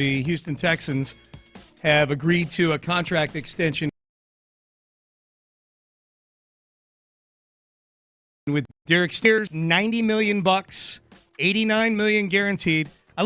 The Houston Texans have agreed to a contract extension with Derek Steers, $90 million, $89 million guaranteed. I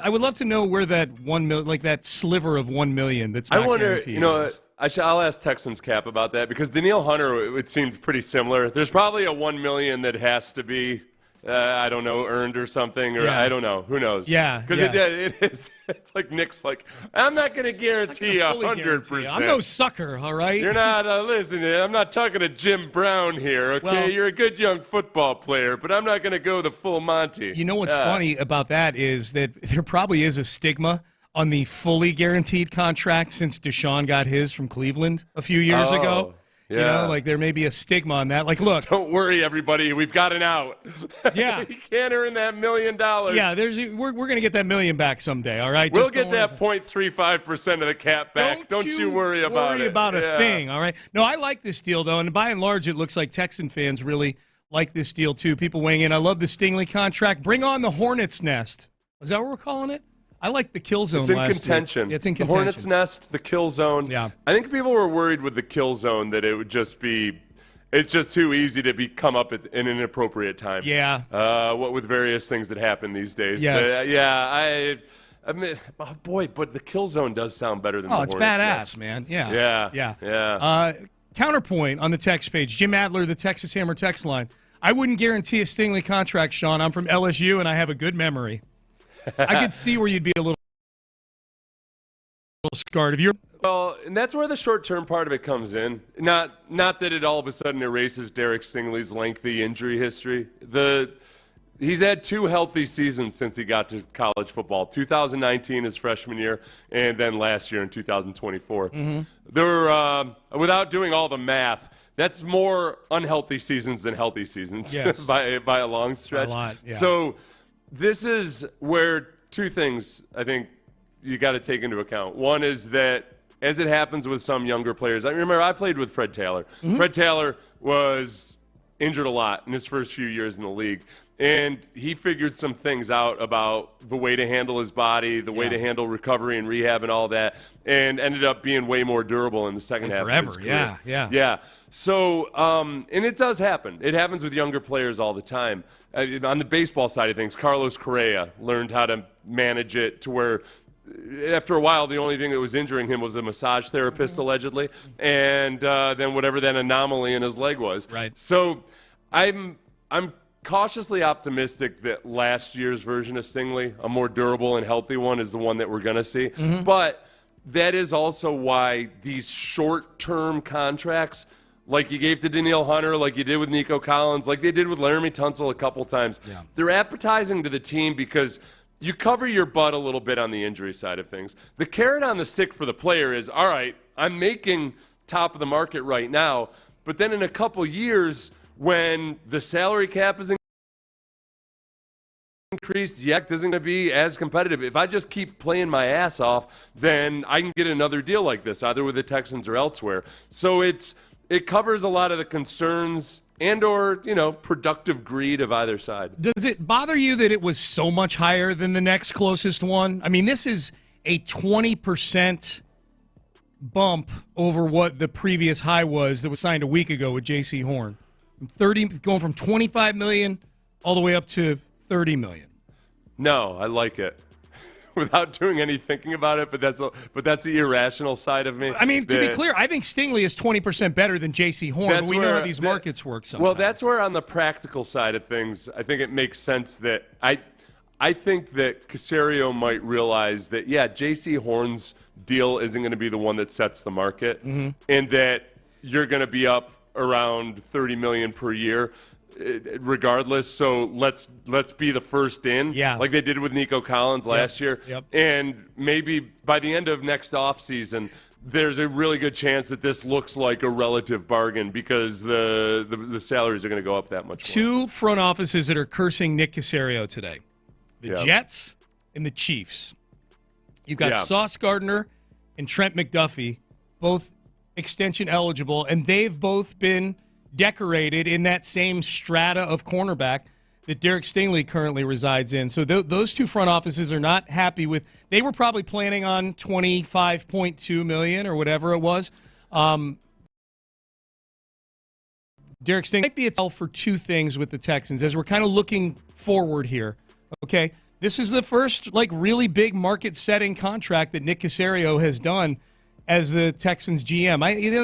would love to know where that $1 million, like that sliver of $1 million that's not guaranteed. I'll ask Texans Cap about that because Denil Hunter, it seemed pretty similar. There's probably a $1 million that has to be, I don't know, earned or something, or I don't know. Who knows? Yeah. Because it is. It's like Nick's like, I'm not going to guarantee 100%. I'm no sucker, all right? You're not, listen, I'm not talking to Jim Brown here, okay? Well, you're a good young football player, but I'm not going to go the full Monty. You know what's funny about that is that there probably is a stigma on the fully guaranteed contract since Deshaun got his from Cleveland a few years ago. Yeah. You know, like there may be a stigma on that. Like, look. Don't worry, everybody. We've got an out. Yeah. You can't earn that $1 million. Yeah, we're going to get that $1 million back someday, all right? We'll get that 0.35% of the cap back. Don't you worry about it. Worry about a thing, all right? No, I like this deal, though, and by and large, it looks like Texan fans really like this deal, too. People weighing in. I love the Stingley contract. Bring on the Hornet's Nest. Is that what we're calling it? I like the kill zone. It's in contention. Yeah, it's in contention. The Hornet's Nest, the kill zone. Yeah. I think people were worried with the kill zone that it would just be, it's just too easy to come up at an inappropriate time. Yeah. What with various things that happen these days. Yes. I mean, oh boy, but the kill zone does sound better than the Hornet's Hornet's badass, Nest. man. Yeah. Counterpoint on the text page. Jim Adler, the Texas Hammer text line. I wouldn't guarantee a Stingley contract, Sean. I'm from LSU, and I have a good memory. I could see where you'd be a little scarred. Well, and that's where the short-term part of it comes in. Not that it all of a sudden erases Derek Stingley's lengthy injury history. He's had 2 healthy seasons since he got to college football. 2019, his freshman year, and then last year in 2024. Mm-hmm. There were, without doing all the math, that's more unhealthy seasons than healthy seasons. Yes. by a long stretch. A lot, yeah. So this is where 2 things I think you got to take into account. One is that, as it happens with some younger players, I remember I played with Fred Taylor. Mm-hmm. Fred Taylor was injured a lot in his first few years in the league, and he figured some things out about the way to handle his body, the way to handle recovery and rehab and all that, and ended up being way more durable in the second half forever. of his career. Yeah. So, and it does happen. It happens with younger players all the time. On the baseball side of things, Carlos Correa learned how to manage it to where after a while, the only thing that was injuring him was a massage therapist, allegedly, and then whatever that anomaly in his leg was. Right. So I'm cautiously optimistic that last year's version of Stingley, a more durable and healthy one, is the one that we're going to see. Mm-hmm. But that is also why these short-term contracts, like you gave to Denil Hunter, like you did with Nico Collins, like they did with Laramie Tunsil a couple times, they're appetizing to the team because you cover your butt a little bit on the injury side of things. The carrot on the stick for the player is, all right, I'm making top of the market right now, but then in a couple years when the salary cap is increased, Yecht isn't going to be as competitive. If I just keep playing my ass off, then I can get another deal like this, either with the Texans or elsewhere. So it covers a lot of the concerns and or, productive greed of either side. Does it bother you that it was so much higher than the next closest one? I mean, this is a 20% bump over what the previous high was that was signed a week ago with J.C. Horn. Going from $25 million all the way up to $30 million. No, I like it. Without doing any thinking about it, but that's the irrational side of me. I mean, to be clear, I think Stingley is 20% better than J.C. Horn, but we know how these markets work sometimes. Well, that's where on the practical side of things, I think it makes sense that I think that Caserio might realize that, J.C. Horn's deal isn't going to be the one that sets the market, and that you're going to be up around $30 million per year regardless. So let's be the first in, like they did with Nico Collins last year. Yep. And maybe by the end of next offseason, there's a really good chance that this looks like a relative bargain because the salaries are going to go up that much more. 2 front offices that are cursing Nick Caserio today. The Jets and the Chiefs. You've got Sauce Gardner and Trent McDuffie, both extension eligible, and they've both been decorated in that same strata of cornerback that Derek Stingley currently resides in. So those two front offices are not happy with. They were probably planning on $25.2 million or whatever it was. Derek Stingley might be a tell for two things with the Texans as we're kind of looking forward here. Okay, this is the first really big market-setting contract that Nick Caserio has done as the Texans GM.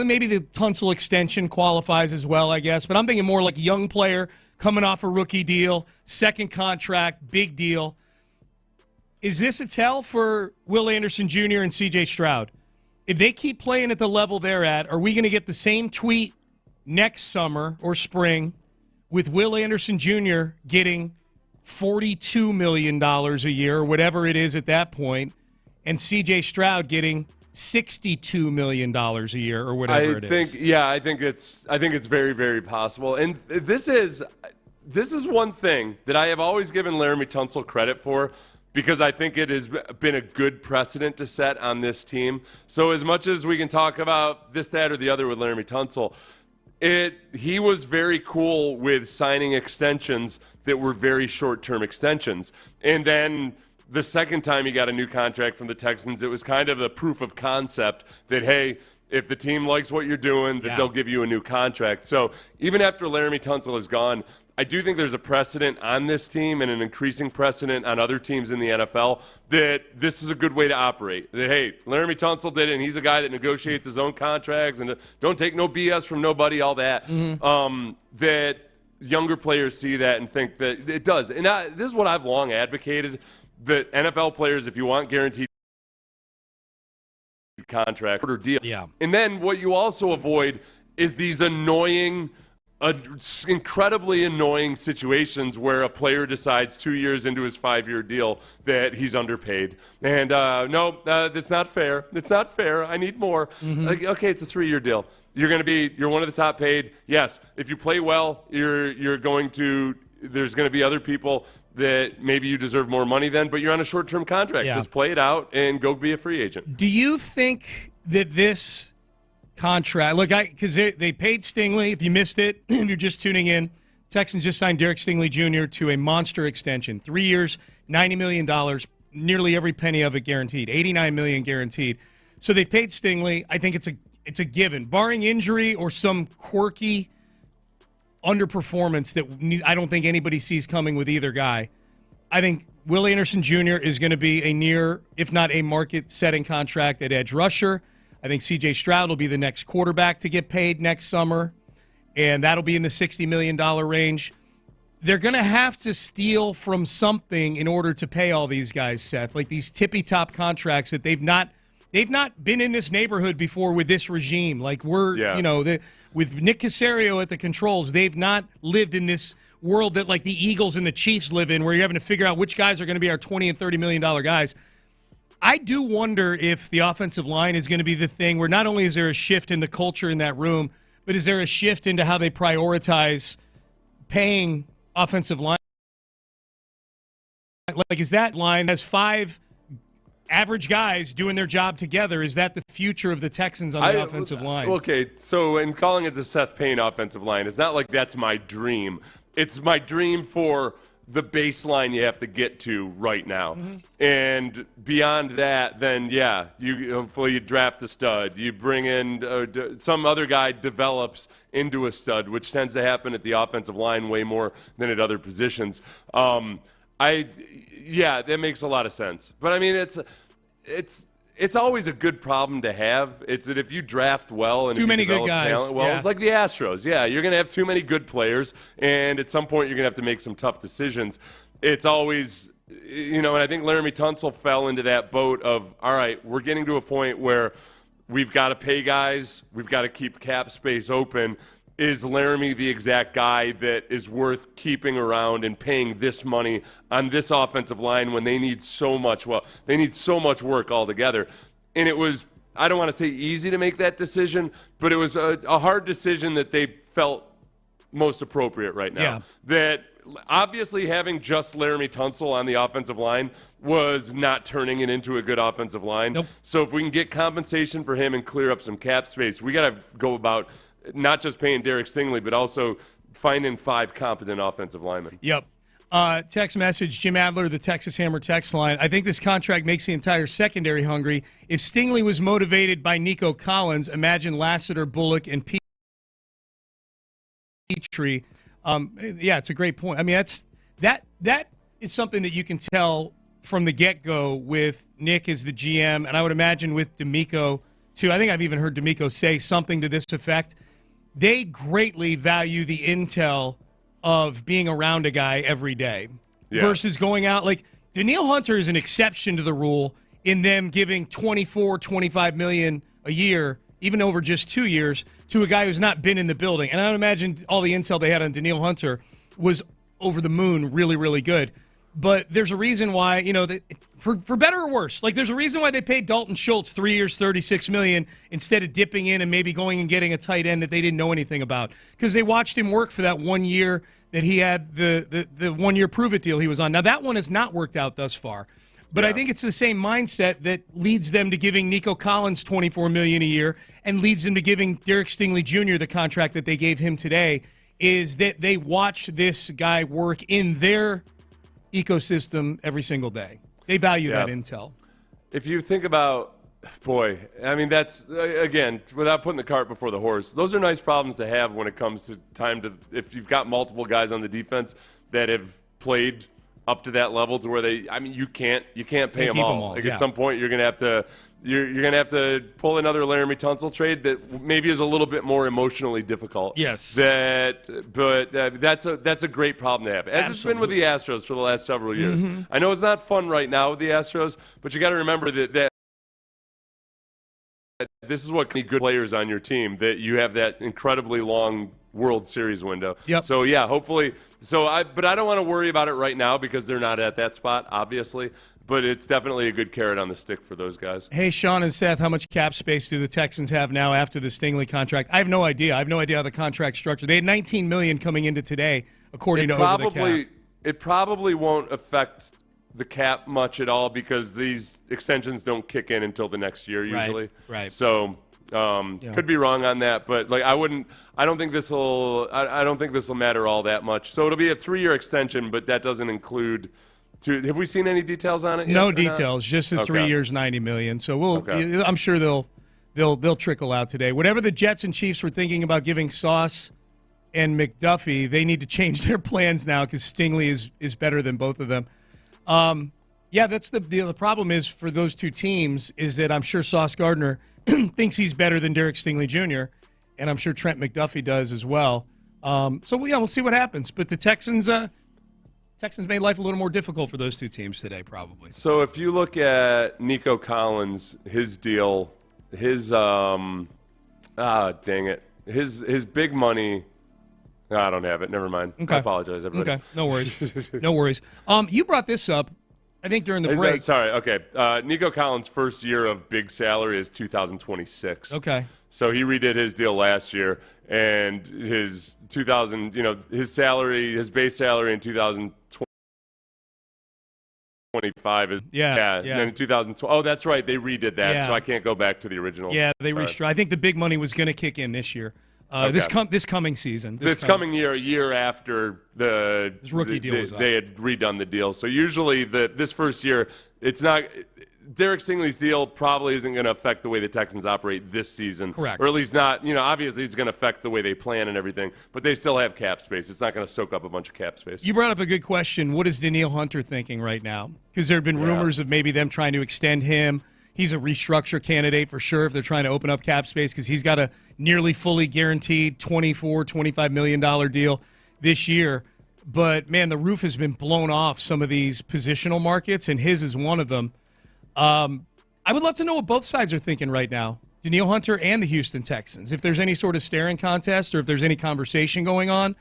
Maybe the Tunsil extension qualifies as well, I guess, but I'm thinking more like young player coming off a rookie deal, second contract, big deal. Is this a tell for Will Anderson Jr. and C.J. Stroud? If they keep playing at the level they're at, are we going to get the same tweet next summer or spring with Will Anderson Jr. getting $42 million a year or whatever it is at that point, and C.J. Stroud getting $62 million a year or whatever it is? Yeah, I think it's very, very possible. And this is one thing that I have always given Laremy Tunsil credit for, because I think it has been a good precedent to set on this team. So as much as we can talk about this, that, or the other with Laremy Tunsil, he was very cool with signing extensions that were very short-term extensions. And then the second time he got a new contract from the Texans, it was kind of the proof of concept that, hey, if the team likes what you're doing, that they'll give you a new contract. So even after Laremy Tunsil is gone, I do think there's a precedent on this team and an increasing precedent on other teams in the NFL that this is a good way to operate. That, hey, Laremy Tunsil did it, and he's a guy that negotiates his own contracts and don't take no BS from nobody, all that. That younger players see that and think that it does. And this is what I've long advocated, that NFL players, if you want guaranteed contract or deal. Yeah. And then what you also avoid is these incredibly annoying situations where a player decides 2 years into his 5-year deal that he's underpaid. And no, that's not fair. It's not fair. I need more. Okay, it's a 3-year deal. You're one of the top paid. Yes, if you play well, there's going to be other people that maybe you deserve more money than, but you're on a short-term contract. Yeah. Just play it out and go be a free agent. Do you think that this contract, because they paid Stingley, if you missed it, and you're just tuning in, Texans just signed Derek Stingley Jr. to a monster extension. 3 years, $90 million, nearly every penny of it guaranteed, $89 million guaranteed. So they've paid Stingley. I think it's a given. Barring injury or some quirky underperformance that I don't think anybody sees coming with either guy, I think Will Anderson Jr. is going to be a near, if not a market-setting contract at edge rusher. I think C.J. Stroud will be the next quarterback to get paid next summer, and that'll be in the $60 million range. They're going to have to steal from something in order to pay all these guys, Seth, like these tippy-top contracts that they've not been in this neighborhood before with this regime. Like with Nick Caserio at the controls, they've not lived in this world that like the Eagles and the Chiefs live in, where you're having to figure out which guys are going to be our $20 and $30 million guys. I do wonder if the offensive line is going to be the thing where not only is there a shift in the culture in that room, but is there a shift into how they prioritize paying offensive line? Like, is that line has 5 average guys doing their job together? Is that the future of the Texans on the offensive line? Okay, so in calling it the Seth Payne offensive line, it's not like that's my dream. It's my dream for the baseline you have to get to right now. And beyond that, then, hopefully you draft a stud. You bring in some other guy develops into a stud, which tends to happen at the offensive line way more than at other positions. That makes a lot of sense. But, I mean, it's always a good problem to have. It's that if you draft well and too many good guys, it's like the Astros. Yeah, you're going to have too many good players, and at some point you're going to have to make some tough decisions. It's always, and I think Laremy Tunsil fell into that boat of, all right, we're getting to a point where we've got to pay guys, we've got to keep cap space open. Is Laremy the exact guy that is worth keeping around and paying this money on this offensive line when they need so much? Well, they need so much work altogether. And it was, I don't want to say easy to make that decision, but it was a hard decision that they felt most appropriate right now. Yeah. That obviously having just Laremy Tunsil on the offensive line was not turning it into a good offensive line. Nope. So if we can get compensation for him and clear up some cap space, we got to go about not just paying Derek Stingley, but also finding 5 competent offensive linemen. Yep. Text message, Jim Adler, the Texas Hammer text line. I think this contract makes the entire secondary hungry. If Stingley was motivated by Nico Collins, imagine Lassiter, Bullock, and Petrie. Yeah, it's a great point. I mean, that is something that you can tell from the get-go with Nick as the GM, and I would imagine with D'Amico, too. I think I've even heard D'Amico say something to this effect. They greatly value the intel of being around a guy every day versus going out. Like, Denil Hunter is an exception to the rule in them giving $24-25 million a year, even over just 2 years, to a guy who's not been in the building. And I would imagine all the intel they had on Denil Hunter was over the moon, really, really good. But there's a reason why, you know, for better or worse, like there's a reason why they paid Dalton Schultz 3 years, $36 million, instead of dipping in and maybe going and getting a tight end that they didn't know anything about, because they watched him work for that 1 year that he had the 1 year prove it deal he was on. Now that one has not worked out thus far, but I think it's the same mindset that leads them to giving Nico Collins $24 million a year and leads them to giving Derek Stingley Jr. the contract that they gave him today. Is that they watch this guy work in their ecosystem every single day. They value that intel. If you think about, boy, I mean, that's, again, without putting the cart before the horse, those are nice problems to have when it comes to time to, if you've got multiple guys on the defense that have played up to that level to where they, I mean, you can't pay them all. Like at some point you're going to have to, you're going to have to pull another Laramie Tunsil trade that maybe is a little bit more emotionally difficult. Yes. But that's a great problem to have, as it's been with the Astros for the last several years. I know it's not fun right now with the Astros, but you got to remember that this is what can be good players on your team, that you have that incredibly long World Series window. Yep. So, yeah, hopefully. But I don't want to worry about it right now because they're not at that spot, obviously. But it's definitely a good carrot on the stick for those guys. Hey, Sean and Seth, how much cap space do the Texans have now after the Stingley contract? I have no idea. I have no idea how the contract's structured. They had $19 million coming into today, according to Over the Cap. It probably won't affect the cap much at all because these extensions don't kick in until the next year usually. Right. So could be wrong on that, but like I don't think this will matter all that much. So it'll be a 3-year extension, but that doesn't include. Have we seen any details on it yet? No details, just the 3 years, $90 million. So I'm sure they'll trickle out today. Whatever the Jets and Chiefs were thinking about giving Sauce and McDuffie, they need to change their plans now because Stingley is better than both of them. That's the problem is for those two teams is that I'm sure Sauce Gardner thinks he's better than Derek Stingley Jr., and I'm sure Trent McDuffie does as well. We'll see what happens. But the Texans made life a little more difficult for those two teams today, probably. So if you look at Nico Collins, his deal, his dang it, his big money. No, I don't have it. Never mind. Okay. I apologize, everybody. Okay, no worries. No worries. You brought this up, I think, during the break. Sorry, okay. Nico Collins' first year of big salary is 2026. Okay. So he redid his deal last year, and his his salary, his base salary in 2025 is And then in 2012, oh, that's right, they redid that, so I can't go back to the original. Yeah, they restructured. I think the big money was going to kick in this year. This coming season. This coming year, a year after his rookie deal was up. They had redone the deal. So usually this first year, it's not. Derek Stingley's deal probably isn't going to affect the way the Texans operate this season. Correct. Or at least not, obviously it's going to affect the way they plan and everything, but they still have cap space. It's not going to soak up a bunch of cap space. You brought up a good question. What is Denil Hunter thinking right now? Because there have been rumors of maybe them trying to extend him. He's a restructure candidate for sure if they're trying to open up cap space because he's got a nearly fully guaranteed $25 million deal this year. But, man, the roof has been blown off some of these positional markets, and his is one of them. I would love to know what both sides are thinking right now, Denil Hunter and the Houston Texans. If there's any sort of staring contest or if there's any conversation going on,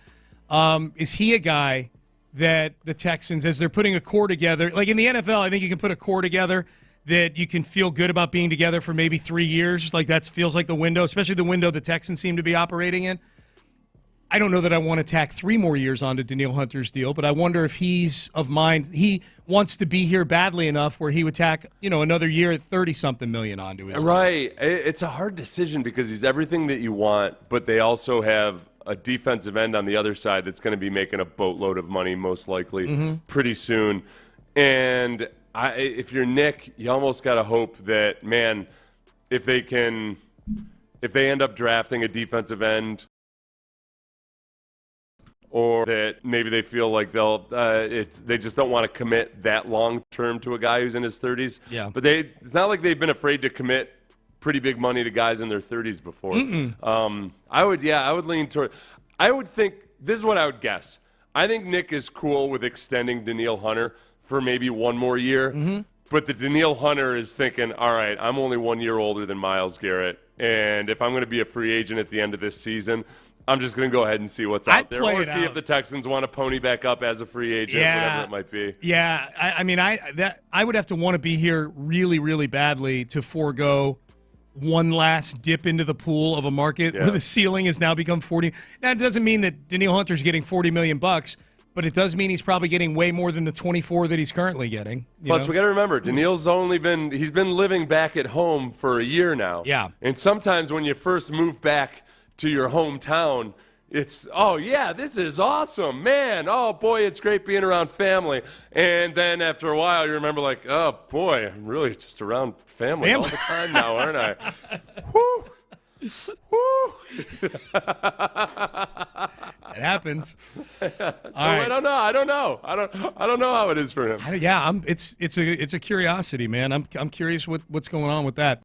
is he a guy that the Texans, as they're putting a core together, like in the NFL, I think you can put a core together that you can feel good about being together for maybe 3 years. Like that feels like the window, especially the window the Texans seem to be operating in. I don't know that I want to tack 3 more years onto Denil Hunter's deal, but I wonder if he's of mind. He wants to be here badly enough where he would tack, another year at $30-something million onto his deal. Right. It's a hard decision because he's everything that you want, but they also have a defensive end on the other side that's going to be making a boatload of money most likely pretty soon. And if you're Nick, you almost got to hope that, man, if they end up drafting a defensive end, or that maybe they feel like they just don't want to commit that long term to a guy who's in his 30s. Yeah. But it's not like they've been afraid to commit pretty big money to guys in their 30s before. I would lean toward. I would think this is what I would guess. I think Nick is cool with extending Denil Hunter for maybe one more year. But the Denil Hunter is thinking, all right, I'm only 1 year older than Myles Garrett, and if I'm going to be a free agent at the end of this season, I'm just going to go ahead and see what's out there, or see if the Texans want to pony back up as a free agent, whatever it might be. Yeah, I would have to want to be here really, really badly to forego one last dip into the pool of a market where the ceiling has now become 40. Now, it doesn't mean that Denil Hunter's getting $40 million, but it does mean he's probably getting way more than the 24 that he's currently getting. Plus, we got to remember, Denil's he's been living back at home for a year now. Yeah. And sometimes when you first move back to your hometown, it's, oh, yeah, this is awesome, man. Oh, boy, it's great being around family. And then after a while, you remember, like, oh, boy, I'm really just around family all the time now, aren't I? Whew. Whew. It happens. So right. I don't know how it is for him. It's a curiosity, man. I'm curious what's going on with that.